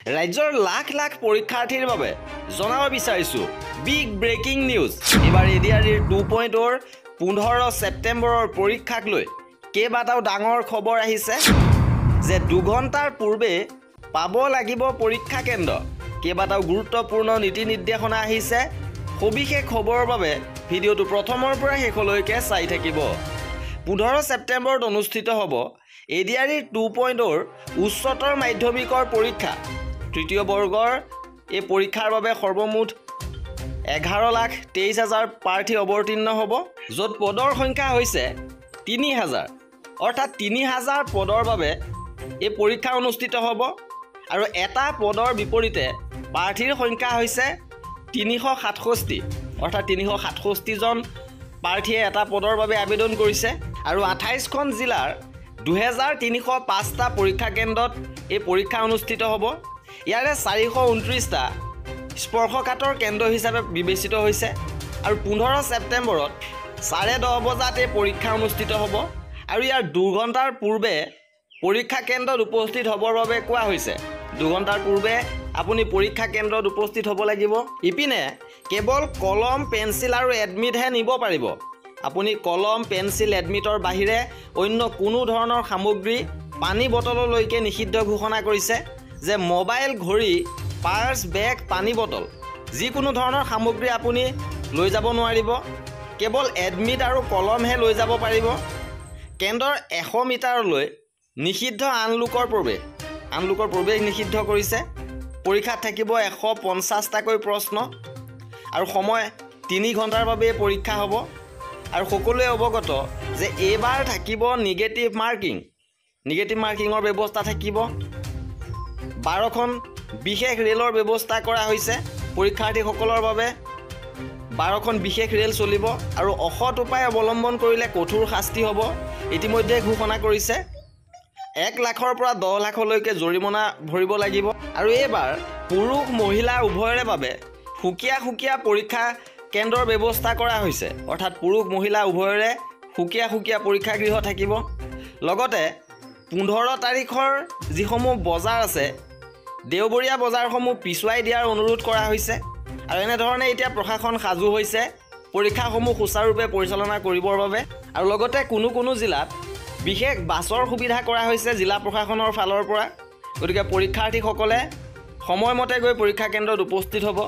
ৰাজ্যৰ লাখ লাখ পৰীক্ষাৰ্থীৰ বাবে জনাব বিচাৰিছো বিগ ব্ৰেকিং নিউজ। এবাৰ এডিআৰইৰ 2.0 15 ছেপ্টেম্বৰৰ পৰীক্ষাক লৈ কেইবাটাও ডাঙৰ খবৰ আহিছে যে 2 ঘণ্টাৰ পূৰ্বে পাব লাগিব পৰীক্ষা কেন্দ্ৰ। কেইবাটাও গুৰুত্বপূৰ্ণ নীতি নিৰ্দেশনা আহিছে। সবিশেষ খবৰৰ বাবে ভিডিঅ'টো প্ৰথমৰ পৰা শেষলৈকে চাই থাকিব। 15 ছেপ্টেম্বৰত অনুষ্ঠিত হ'ব এডিআৰইৰ 2.0 উচ্চতৰ মাধ্যমিকৰ পৰীক্ষা। তৃতীয় বৰ্গৰ এই পৰীক্ষাৰ বাবে সৰ্বমুঠ 11,23,000 প্ৰাৰ্থী অৱতীৰ্ণ হ'ব, য'ত পদৰ সংখ্যা হৈছে 3,000। অৰ্থাৎ 3,000 পদৰ বাবে এই পৰীক্ষা অনুষ্ঠিত হ'ব আৰু এটা পদৰ বিপৰীতে প্ৰাৰ্থীৰ সংখ্যা হৈছে 367। অৰ্থাৎ 367জন প্ৰাৰ্থীয়ে এটা পদৰ বাবে আবেদন কৰিছে আৰু 28খন জিলাৰ 2,305টা পৰীক্ষা কেন্দ্ৰত এই পৰীক্ষা অনুষ্ঠিত হ'ব। ইয়াৰে 429টা স্পৰ্শকাতৰ কেন্দ্ৰ হিচাপে বিবেচিত হৈছে আৰু 15 ছেপ্টেম্বৰত 10:30 বজাত এই পৰীক্ষা অনুষ্ঠিত হ'ব আৰু ইয়াৰ 2 ঘণ্টাৰ পূৰ্বে পৰীক্ষা কেন্দ্ৰত উপস্থিত হ'বৰ বাবে কোৱা হৈছে। 2 ঘণ্টাৰ পূৰ্বে আপুনি পৰীক্ষা কেন্দ্ৰত উপস্থিত হ'ব লাগিব। ইপিনে কেৱল কলম, পেঞ্চিল আৰু এডমিটহে নিব পাৰিব। আপুনি কলম, পেঞ্চিল, এডমিটৰ বাহিৰে অন্য কোনো ধৰণৰ সামগ্ৰী, পানী বটললৈকে নিষিদ্ধ ঘোষণা কৰিছে যে মোবাইল, ঘড়ী, পাৰ্চ, বেগ, পানী বটল যিকোনো ধৰণৰ সামগ্ৰী আপুনি লৈ যাব নোৱাৰিব। কেৱল এডমিট আৰু কলমহে লৈ যাব পাৰিব। কেন্দ্ৰৰ 100 মিটাৰলৈ নিষিদ্ধ আন লোকৰ প্ৰৱেশ নিষিদ্ধ কৰিছে। পৰীক্ষাত থাকিব 150টাকৈ প্ৰশ্ন আৰু সময় 3 ঘণ্টাৰ বাবে পৰীক্ষা হ'ব। আৰু সকলোৱে অৱগত যে এইবাৰ থাকিব নিগেটিভ মাৰ্কিঙৰ ব্যৱস্থা থাকিব। 12খন বিশেষ ৰেলৰ ব্যৱস্থা কৰা হৈছে পৰীক্ষাৰ্থীসকলৰ বাবে। 12খন বিশেষ ৰেল চলিব আৰু অসৎ উপায় অৱলম্বন কৰিলে কঠোৰ শাস্তি হ'ব। ইতিমধ্যে ঘোষণা কৰিছে 1 লাখৰ পৰা 10 লাখলৈকে জৰিমনা ভৰিব লাগিব। আৰু এইবাৰ পুৰুষ মহিলা উভয়ৰে বাবে সুকীয়া পৰীক্ষা কেন্দ্ৰৰ ব্যৱস্থা কৰা হৈছে। অৰ্থাৎ পুৰুষ মহিলা উভয়ৰে সুকীয়া পৰীক্ষাগৃহ থাকিব। লগতে 15 তাৰিখৰ যিসমূহ বজাৰ আছে, দেওবৰীয়া বজাৰসমূহ পিছুৱাই দিয়াৰ অনুৰোধ কৰা হৈছে। আৰু এনেধৰণে এতিয়া প্ৰশাসন সাজু হৈছে পৰীক্ষাসমূহ সুচাৰুৰূপে পৰিচালনা কৰিবৰ বাবে। আৰু লগতে কোনো জিলাত বিশেষ বাছৰ সুবিধা কৰা হৈছে জিলা প্ৰশাসনৰ ফালৰ পৰা। গতিকে পৰীক্ষাৰ্থীসকলে সময়মতে গৈ পৰীক্ষা কেন্দ্ৰত উপস্থিত হ'ব।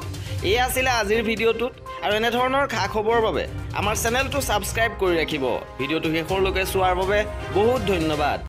এই আছিলে আজিৰ ভিডিঅ'টোত। আৰু এনেধৰণৰ খা খবৰৰ বাবে আমাৰ চেনেলটো ছাবস্ক্ৰাইব কৰি ৰাখিব। ভিডিঅ'টো শেষলৈকে চোৱাৰ বাবে বহুত ধন্যবাদ।